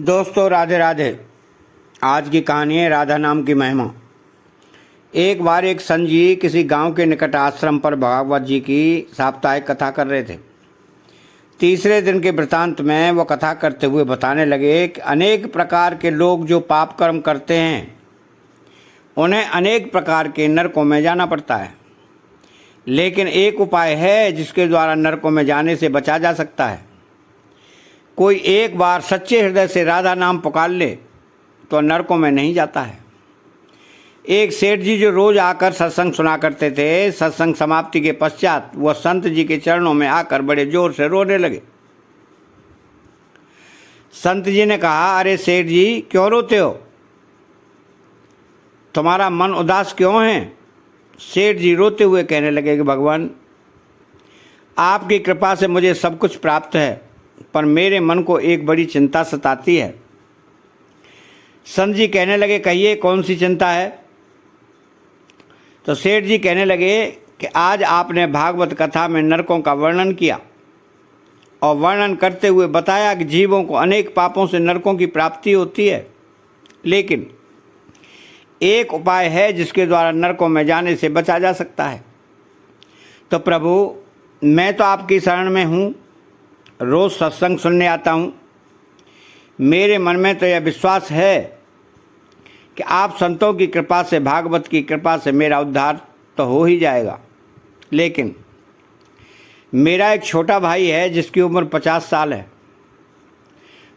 दोस्तों राधे राधे। आज की कहानी है राधा नाम की महिमा। एक बार एक संत जी किसी गांव के निकट आश्रम पर भागवत जी की साप्ताहिक कथा कर रहे थे। तीसरे दिन के वृतांत में वो कथा करते हुए बताने लगे कि अनेक प्रकार के लोग जो पाप कर्म करते हैं उन्हें अनेक प्रकार के नरकों में जाना पड़ता है, लेकिन एक उपाय है जिसके द्वारा नरकों में जाने से बचा जा सकता है। कोई एक बार सच्चे हृदय से राधा नाम पुकार ले तो नरकों में नहीं जाता है। एक सेठ जी जो रोज आकर सत्संग सुना करते थे, सत्संग समाप्ति के पश्चात वह संत जी के चरणों में आकर बड़े जोर से रोने लगे। संत जी ने कहा, अरे सेठ जी क्यों रोते हो, तुम्हारा मन उदास क्यों है। सेठ जी रोते हुए कहने लगे कि भगवान, आपकी कृपा से मुझे सब कुछ प्राप्त है, पर मेरे मन को एक बड़ी चिंता सताती है। संत जी कहने लगे, कहिए कौन सी चिंता है। तो सेठ जी कहने लगे कि आज आपने भागवत कथा में नरकों का वर्णन किया और वर्णन करते हुए बताया कि जीवों को अनेक पापों से नरकों की प्राप्ति होती है, लेकिन एक उपाय है जिसके द्वारा नरकों में जाने से बचा जा सकता है। तो प्रभु, मैं तो आपकी शरण में हूँ, रोज़ सत्संग सुनने आता हूँ। मेरे मन में तो यह विश्वास है कि आप संतों की कृपा से, भागवत की कृपा से मेरा उद्धार तो हो ही जाएगा, लेकिन मेरा एक छोटा भाई है जिसकी उम्र 50 साल है।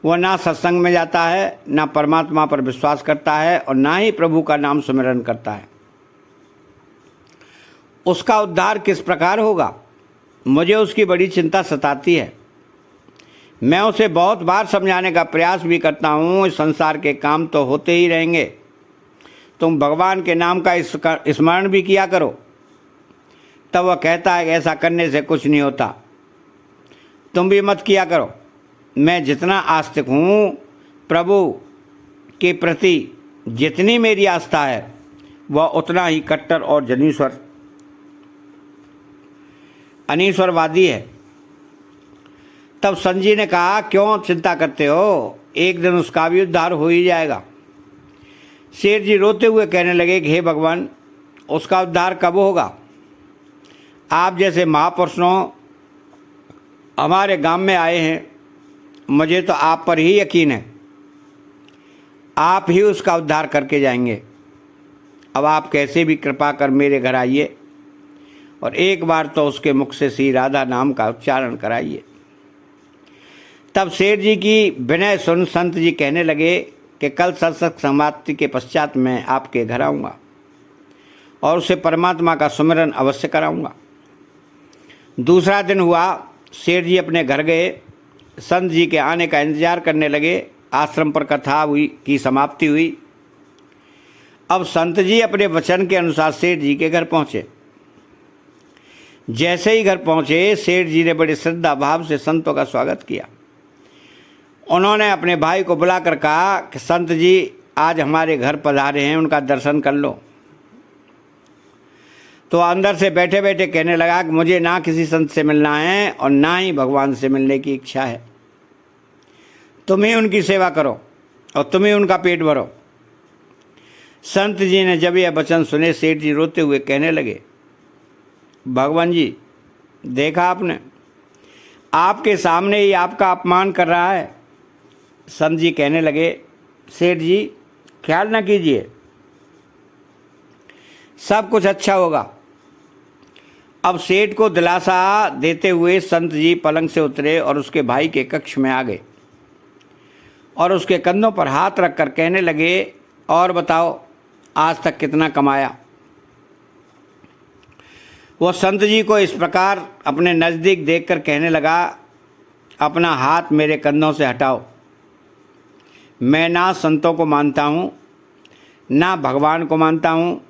वह ना सत्संग में जाता है, ना परमात्मा पर विश्वास करता है और ना ही प्रभु का नाम सुमिरन करता है। उसका उद्धार किस प्रकार होगा, मुझे उसकी बड़ी चिंता सताती है। मैं उसे बहुत बार समझाने का प्रयास भी करता हूँ, इस संसार के काम तो होते ही रहेंगे, तुम भगवान के नाम का स्मरण भी किया करो। तब वह कहता है कि ऐसा करने से कुछ नहीं होता, तुम भी मत किया करो। मैं जितना आस्तिक हूँ, प्रभु के प्रति जितनी मेरी आस्था है, वह उतना ही कट्टर और अनीश्वरवादी है। तब संत जी ने कहा, क्यों चिंता करते हो, एक दिन उसका भी उद्धार हो ही जाएगा। शेर जी रोते हुए कहने लगे कि हे भगवान, उसका उद्धार कब होगा। आप जैसे महापुरुषों हमारे गांव में आए हैं, मुझे तो आप पर ही यकीन है, आप ही उसका उद्धार करके जाएंगे। अब आप कैसे भी कृपा कर मेरे घर आइए और एक बार तो उसके मुख से श्री राधा नाम का उच्चारण कराइए। तब शेर जी की विनय सुन संत जी कहने लगे कि कल सत्संग समाप्ति के पश्चात मैं आपके घर आऊँगा और उसे परमात्मा का सुमिरन अवश्य कराऊँगा। दूसरा दिन हुआ, शेर जी अपने घर गए, संत जी के आने का इंतजार करने लगे। आश्रम पर कथा की समाप्ति हुई। अब संत जी अपने वचन के अनुसार शेर जी के घर पहुँचे। जैसे ही घर पहुँचे, शेर जी ने बड़े श्रद्धा भाव से संतों का स्वागत किया। उन्होंने अपने भाई को बुलाकर कहा कि संत जी आज हमारे घर पधारे हैं, उनका दर्शन कर लो। तो अंदर से बैठे बैठे कहने लगा कि मुझे ना किसी संत से मिलना है और ना ही भगवान से मिलने की इच्छा है। तुम ही उनकी सेवा करो और तुम ही उनका पेट भरो। संत जी ने जब यह वचन सुने, सेठ जी रोते हुए कहने लगे, भगवान जी देखा आपने, आपके सामने ही आपका अपमान कर रहा है। संत जी कहने लगे, सेठ जी ख्याल न कीजिए, सब कुछ अच्छा होगा। अब सेठ को दिलासा देते हुए संत जी पलंग से उतरे और उसके भाई के कक्ष में आ गए और उसके कंधों पर हाथ रखकर कहने लगे, और बताओ आज तक कितना कमाया। वह संत जी को इस प्रकार अपने नज़दीक देखकर कहने लगा, अपना हाथ मेरे कंधों से हटाओ। मैं ना संतों को मानता हूँ, ना भगवान को मानता हूँ।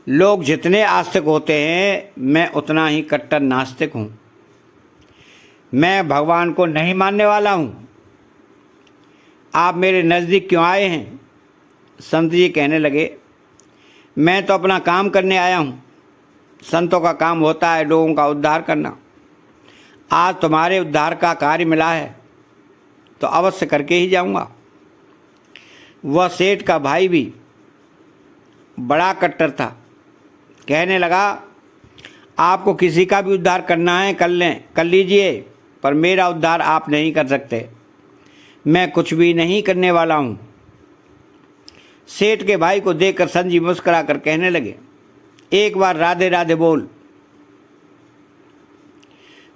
लोग जितने आस्तिक होते हैं, मैं उतना ही कट्टर नास्तिक हूँ। मैं भगवान को नहीं मानने वाला हूँ। आप मेरे नज़दीक क्यों आए हैं। संत जी कहने लगे, मैं तो अपना काम करने आया हूँ। संतों का काम होता है लोगों का उद्धार करना। आज तुम्हारे उद्धार का कार्य मिला है तो अवश्य करके ही जाऊंगा। वह सेठ का भाई भी बड़ा कट्टर था। कहने लगा, आपको किसी का भी उद्धार करना है कर लीजिए, पर मेरा उद्धार आप नहीं कर सकते। मैं कुछ भी नहीं करने वाला हूँ। सेठ के भाई को देखकर संत जी मुस्कुरा कर कहने लगे, एक बार राधे राधे बोल।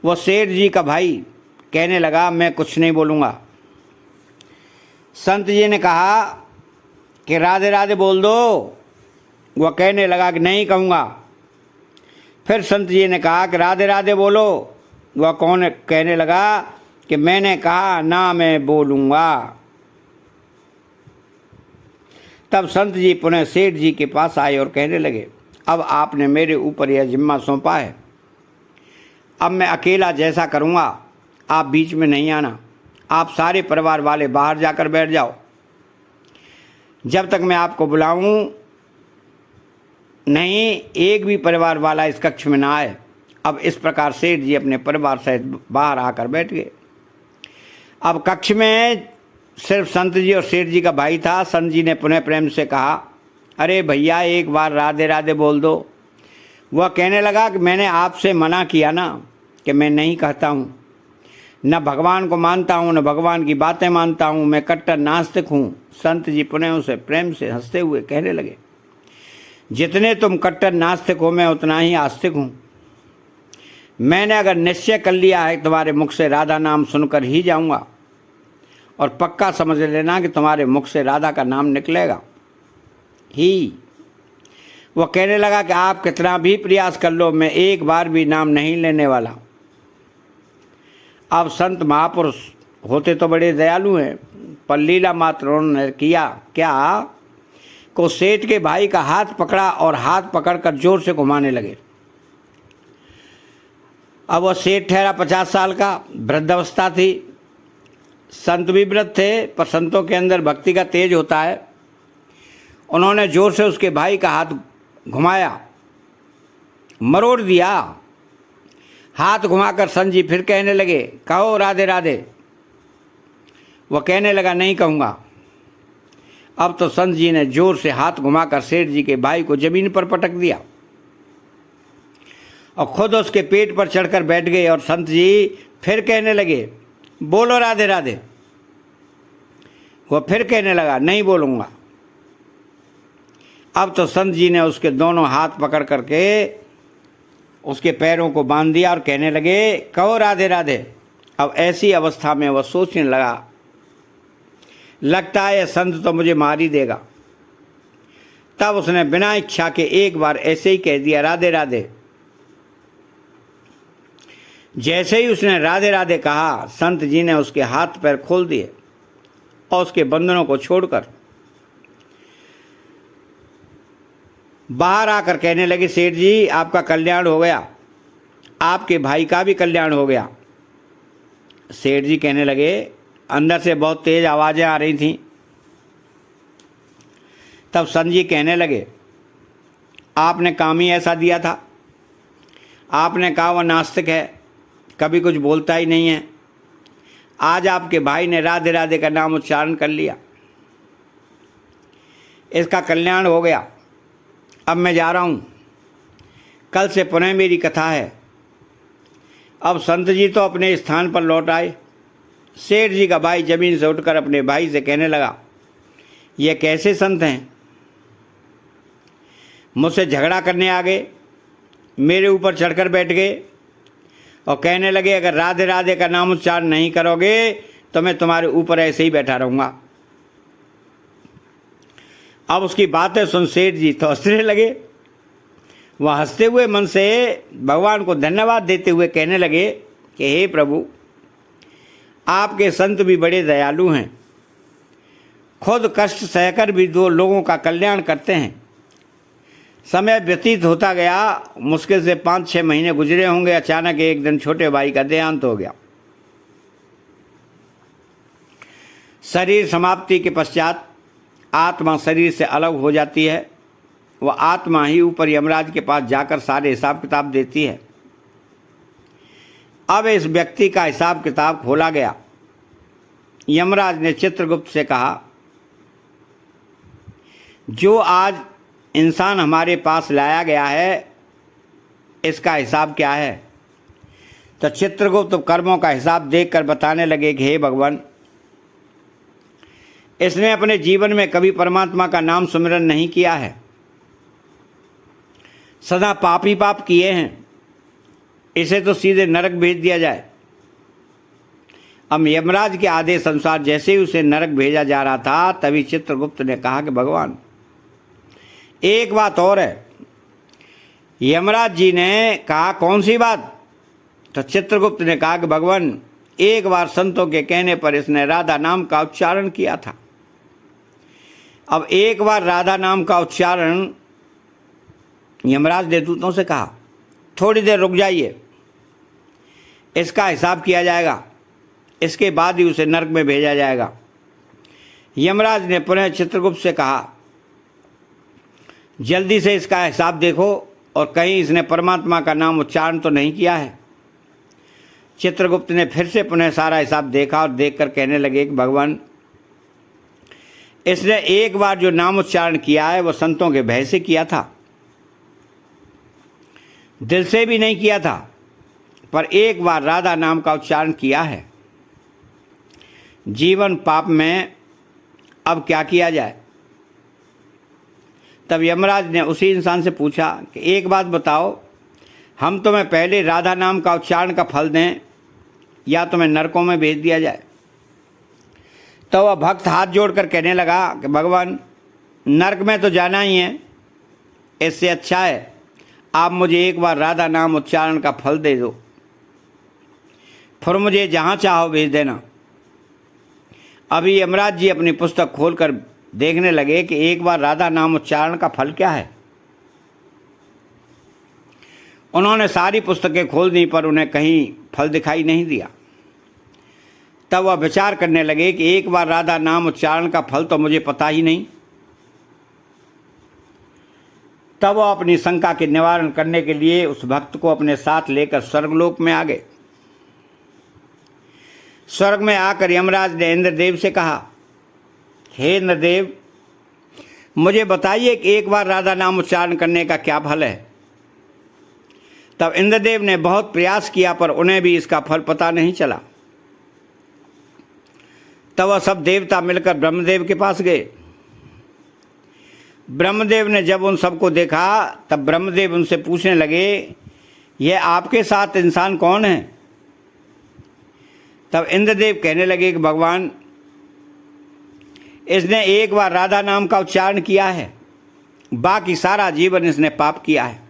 वो सेठ जी का भाई कहने लगा, मैं कुछ नहीं बोलूँगा। संत जी ने कहा कि राधे राधे बोल दो। वह कहने लगा कि नहीं कहूँगा। फिर संत जी ने कहा कि राधे राधे बोलो। वह कहने लगा कि मैंने कहा ना, मैं बोलूँगा। तब संत जी पुनः सेठ जी के पास आए और कहने लगे, अब आपने मेरे ऊपर यह जिम्मा सौंपा है, अब मैं अकेला जैसा करूँगा, आप बीच में नहीं आना। आप सारे परिवार वाले बाहर जाकर बैठ जाओ, जब तक मैं आपको बुलाऊं नहीं, एक भी परिवार वाला इस कक्ष में ना आए। अब इस प्रकार सेठ जी अपने परिवार सहित बाहर आकर बैठ गए। अब कक्ष में सिर्फ संत जी और सेठ जी का भाई था। संत जी ने पुनः प्रेम से कहा, अरे भैया एक बार राधे राधे बोल दो। वह कहने लगा कि मैंने आपसे मना किया ना कि मैं नहीं कहता हूँ, न भगवान को मानता हूँ न भगवान की बातें मानता हूँ, मैं कट्टर नास्तिक हूँ। संत जी पुनः उसे प्रेम से हंसते हुए कहने लगे, जितने तुम कट्टर नास्तिक हो मैं उतना ही आस्तिक हूँ। मैंने अगर निश्चय कर लिया है तुम्हारे मुख से राधा नाम सुनकर ही जाऊँगा, और पक्का समझ लेना कि तुम्हारे मुख से राधा का नाम निकलेगा ही। वह कहने लगा कि आप कितना भी प्रयास कर लो, मैं एक बार भी नाम नहीं लेने वाला। अब संत महापुरुष होते तो बड़े दयालु हैं, पर लीला मात्र उन्होंने किया क्या को सेठ के भाई का हाथ पकड़ा और हाथ पकड़कर जोर से घुमाने लगे। अब वह सेठ ठहरा 50 साल का, वृद्धावस्था थी। संत भी वृद्ध थे, पर संतों के अंदर भक्ति का तेज होता है। उन्होंने जोर से उसके भाई का हाथ घुमाया, मरोड़ दिया। हाथ घुमाकर संत जी फिर कहने लगे, कहो राधे राधे। वह कहने लगा, नहीं कहूँगा। अब तो संत जी ने जोर से हाथ घुमाकर सेठ जी के भाई को जमीन पर पटक दिया और खुद उसके पेट पर चढ़कर बैठ गए। और संत जी फिर कहने लगे, बोलो राधे राधे। वह फिर कहने लगा, नहीं बोलूँगा। अब तो संत जी ने उसके दोनों हाथ पकड़ करके उसके पैरों को बांध दिया और कहने लगे, कहो राधे राधे। अब ऐसी अवस्था में वह सोचने लगा, लगता है यह संत तो मुझे मार ही देगा। तब उसने बिना इच्छा के एक बार ऐसे ही कह दिया, राधे राधे। जैसे ही उसने राधे राधे कहा, संत जी ने उसके हाथ पैर खोल दिए और उसके बंधनों को छोड़कर बाहर आकर कहने लगे, सेठ जी आपका कल्याण हो गया, आपके भाई का भी कल्याण हो गया। सेठ जी कहने लगे, अंदर से बहुत तेज आवाज़ें आ रही थीं। तब संत जी कहने लगे, आपने काम ही ऐसा दिया था। आपने कहा वह नास्तिक है, कभी कुछ बोलता ही नहीं है। आज आपके भाई ने राधे राधे का नाम उच्चारण कर लिया, इसका कल्याण हो गया। अब मैं जा रहा हूँ, कल से पुनः मेरी कथा है। अब संत जी तो अपने स्थान पर लौट आए। सेठ जी का भाई जमीन से उठकर अपने भाई से कहने लगा, ये कैसे संत हैं, मुझसे झगड़ा करने आ गए, मेरे ऊपर चढ़कर बैठ गए और कहने लगे, अगर राधे राधे का नाम उच्चारण नहीं करोगे तो मैं तुम्हारे ऊपर ऐसे ही बैठा रहूँगा। अब उसकी बातें सुन सेठ जी तो हंसने लगे। वह हंसते हुए मन से भगवान को धन्यवाद देते हुए कहने लगे कि हे प्रभु, आपके संत भी बड़े दयालु हैं, खुद कष्ट सहकर भी दो लोगों का कल्याण करते हैं। समय व्यतीत होता गया, मुश्किल से 5-6 महीने गुजरे होंगे। अचानक एक दिन छोटे भाई का देहांत हो गया। शरीर समाप्ति के पश्चात आत्मा शरीर से अलग हो जाती है। वह आत्मा ही ऊपर यमराज के पास जाकर सारे हिसाब किताब देती है। अब इस व्यक्ति का हिसाब किताब खोला गया। यमराज ने चित्रगुप्त से कहा, जो आज इंसान हमारे पास लाया गया है, इसका हिसाब क्या है? तो चित्रगुप्त कर्मों का हिसाब देखकर बताने लगे कि हे भगवान, इसने अपने जीवन में कभी परमात्मा का नाम सुमिरन नहीं किया है, सदा पाप ही पाप किए हैं, इसे तो सीधे नरक भेज दिया जाए। अब यमराज के आदेश अनुसार जैसे ही उसे नरक भेजा जा रहा था, तभी चित्रगुप्त ने कहा कि भगवान, एक बात और है। यमराज जी ने कहा, कौन सी बात? तो चित्रगुप्त ने कहा कि भगवान, एक बार संतों के कहने पर इसने राधा नाम का उच्चारण किया था। अब एक बार राधा नाम का उच्चारण, यमराज ने दूतों से कहा, थोड़ी देर रुक जाइए, इसका हिसाब किया जाएगा, इसके बाद ही उसे नरक में भेजा जाएगा। यमराज ने पुनः चित्रगुप्त से कहा, जल्दी से इसका हिसाब देखो और कहीं इसने परमात्मा का नाम उच्चारण तो नहीं किया है। चित्रगुप्त ने फिर से पुनः सारा हिसाब देखा और देखकर कहने लगे कि भगवान, इसने एक बार जो नाम उच्चारण किया है, वह संतों के भय से किया था, दिल से भी नहीं किया था, पर एक बार राधा नाम का उच्चारण किया है। जीवन पाप में, अब क्या किया जाए? तब यमराज ने उसी इंसान से पूछा कि एक बात बताओ, हम तुम्हें पहले राधा नाम का उच्चारण का फल दें या तुम्हें नरकों में भेज दिया जाए? तो वह भक्त हाथ जोड़कर कहने लगा कि भगवान, नरक में तो जाना ही है, इससे अच्छा है आप मुझे एक बार राधा नाम उच्चारण का फल दे दो, फिर मुझे जहाँ चाहो भेज देना। अभी यमराज जी अपनी पुस्तक खोलकर देखने लगे कि एक बार राधा नाम उच्चारण का फल क्या है। उन्होंने सारी पुस्तकें खोल दी, पर उन्हें कहीं फल दिखाई नहीं दिया। तब वह विचार करने लगे कि एक बार राधा नाम उच्चारण का फल तो मुझे पता ही नहीं। तब वह अपनी शंका के निवारण करने के लिए उस भक्त को अपने साथ लेकर स्वर्गलोक में आ गए। स्वर्ग में आकर यमराज ने इंद्रदेव से कहा, हे इंद्रदेव, मुझे बताइए कि एक बार राधा नाम उच्चारण करने का क्या फल है? तब इंद्रदेव ने बहुत प्रयास किया, पर उन्हें भी इसका फल पता नहीं चला। तब वह सब देवता मिलकर ब्रह्मदेव के पास गए। ब्रह्मदेव ने जब उन सबको देखा, तब ब्रह्मदेव उनसे पूछने लगे, यह आपके साथ इंसान कौन है? तब इंद्रदेव कहने लगे कि भगवान, इसने एक बार राधा नाम का उच्चारण किया है, बाकी सारा जीवन इसने पाप किया है।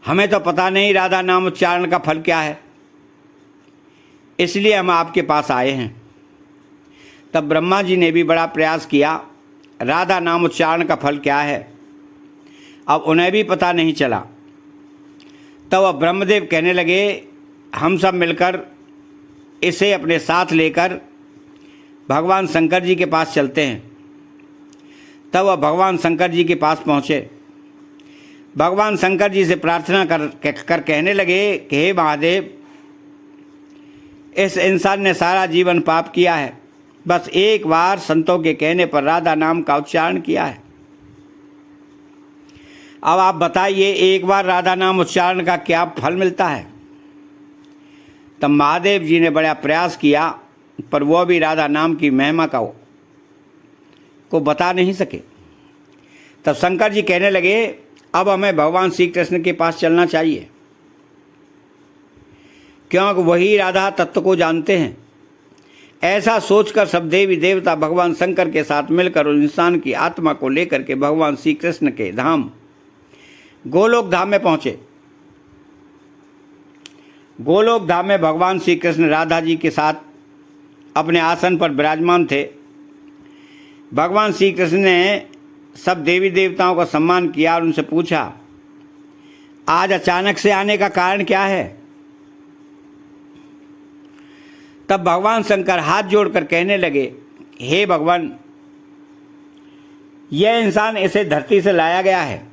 हमें तो पता नहीं राधा नाम उच्चारण का फल क्या है, इसलिए हम आपके पास आए हैं। तब ब्रह्मा जी ने भी बड़ा प्रयास किया, राधा नाम उच्चारण का फल क्या है, अब उन्हें भी पता नहीं चला। तब वह ब्रह्मदेव कहने लगे, हम सब मिलकर इसे अपने साथ लेकर भगवान शंकर जी के पास चलते हैं। तब वह भगवान शंकर जी के पास पहुँचे। भगवान शंकर जी से प्रार्थना कर कहने लगे कि हे महादेव, इस इंसान ने सारा जीवन पाप किया है, बस एक बार संतों के कहने पर राधा नाम का उच्चारण किया है। अब आप बताइए, एक बार राधा नाम उच्चारण का क्या फल मिलता है? तब महादेव जी ने बड़ा प्रयास किया, पर वह भी राधा नाम की महिमा को बता नहीं सके। तब शंकर जी कहने लगे, अब हमें भगवान श्री कृष्ण के पास चलना चाहिए, क्योंकि वही राधा तत्व को जानते हैं। ऐसा सोचकर सब देवी देवता भगवान शंकर के साथ मिलकर उस इंसान की आत्मा को लेकर के भगवान श्री कृष्ण के धाम गोलोक धाम में पहुंचे। गोलोक धाम में भगवान श्री कृष्ण राधा जी के साथ अपने आसन पर विराजमान थे। भगवान श्री कृष्ण ने सब देवी देवताओं का सम्मान किया और उनसे पूछा, आज अचानक से आने का कारण क्या है? तब भगवान शंकर हाथ जोड़कर कहने लगे, हे भगवान, यह इंसान इसे धरती से लाया गया है।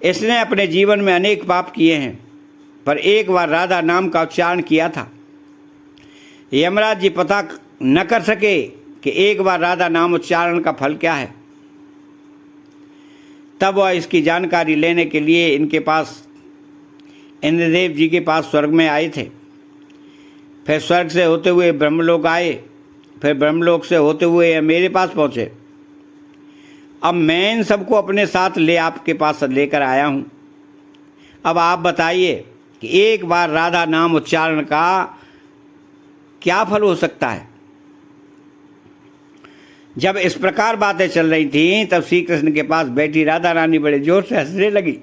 इसने अपने जीवन में अनेक पाप किए हैं, पर एक बार राधा नाम का उच्चारण किया था। यमराज जी पता न कर सके कि एक बार राधा नाम उच्चारण का फल क्या है। तब वह इसकी जानकारी लेने के लिए इनके पास, इंद्रदेव जी के पास स्वर्ग में आए थे। फिर स्वर्ग से होते हुए ब्रह्मलोक आए, फिर ब्रह्मलोक से होते हुए मेरे पास पहुँचे। अब मैं इन सबको अपने साथ ले आपके पास लेकर आया हूँ। अब आप बताइए कि एक बार राधा नाम उच्चारण का क्या फल हो सकता है। जब इस प्रकार बातें चल रही थीं तब श्री कृष्ण के पास बैठी राधा रानी बड़े जोर से हंसने लगी।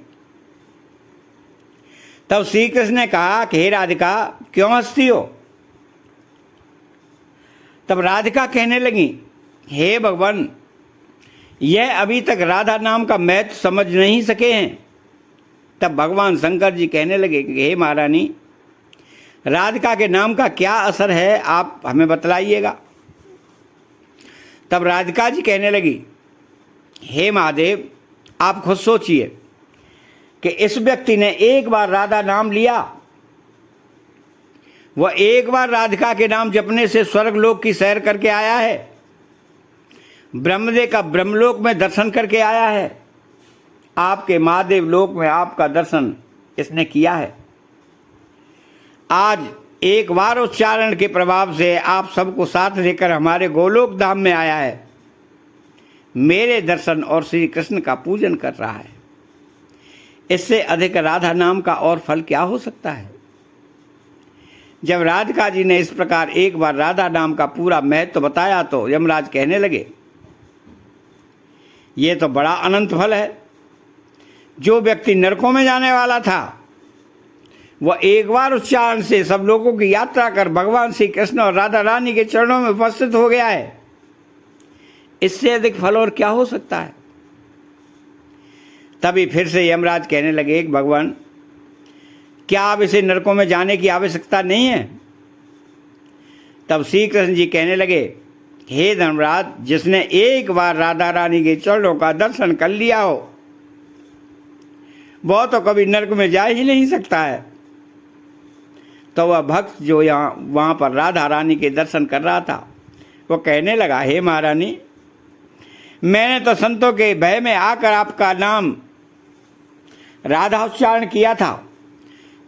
तब श्री कृष्ण ने कहा कि हे राधिका, क्यों हंसती हो। तब राधिका कहने लगी, हे भगवान, यह अभी तक राधा नाम का महत्व समझ नहीं सके हैं। तब भगवान शंकर जी कहने लगे कि हे महारानी, राधिका के नाम का क्या असर है, आप हमें बतलाइएगा। तब राधिका जी कहने लगी, हे महादेव, आप खुद सोचिए कि इस व्यक्ति ने एक बार राधा नाम लिया, वह एक बार राधिका के नाम जपने से स्वर्गलोक की सैर करके आया है, ब्रह्मदेव का ब्रह्मलोक में दर्शन करके आया है, आपके महादेव लोक में आपका दर्शन इसने किया है। आज एक बार उच्चारण के प्रभाव से आप सबको साथ लेकर हमारे गोलोक धाम में आया है, मेरे दर्शन और श्री कृष्ण का पूजन कर रहा है। इससे अधिक राधा नाम का और फल क्या हो सकता है। जब राधिका जी ने इस प्रकार एक बार राधा नाम का पूरा महत्व बताया तो यमराज कहने लगे, ये तो बड़ा अनंत फल है। जो व्यक्ति नरकों में जाने वाला था वह एक बार उच्चारण से सब लोगों की यात्रा कर भगवान श्री कृष्ण और राधा रानी के चरणों में उपस्थित हो गया है। इससे अधिक फल और क्या हो सकता है। तभी फिर से यमराज कहने लगे, भगवान, क्या आप इसे नरकों में जाने की आवश्यकता नहीं है। तब श्री कृष्ण जी कहने लगे, हे धर्मराज, जिसने एक बार राधा रानी के चरणों का दर्शन कर लिया हो वह तो कभी नरक में जा ही नहीं सकता है। तो वह भक्त जो वहाँ पर राधा रानी के दर्शन कर रहा था वो कहने लगा, हे महारानी, मैंने तो संतों के भय में आकर आपका नाम राधा उच्चारण किया था,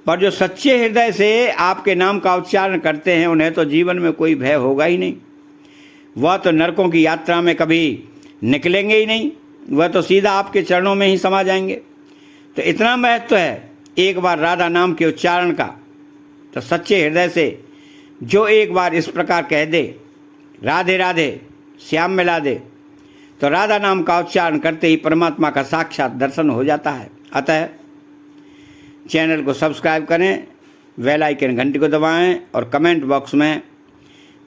पर जो सच्चे हृदय से आपके नाम का उच्चारण करते हैं उन्हें तो जीवन में कोई भय होगा ही नहीं। वह तो नरकों की यात्रा में कभी निकलेंगे ही नहीं, वह तो सीधा आपके चरणों में ही समा जाएंगे। तो इतना महत्व है एक बार राधा नाम के उच्चारण का। तो सच्चे हृदय से जो एक बार इस प्रकार कह दे, राधे राधे श्याम मिला दे, तो राधा नाम का उच्चारण करते ही परमात्मा का साक्षात दर्शन हो जाता है। अतः चैनल को सब्सक्राइब करें, बेल आइकन घंटी को दबाएं और कमेंट बॉक्स में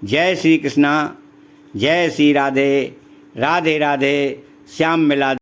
जय श्री कृष्णा, जय श्री राधे, राधे राधे श्याम मिला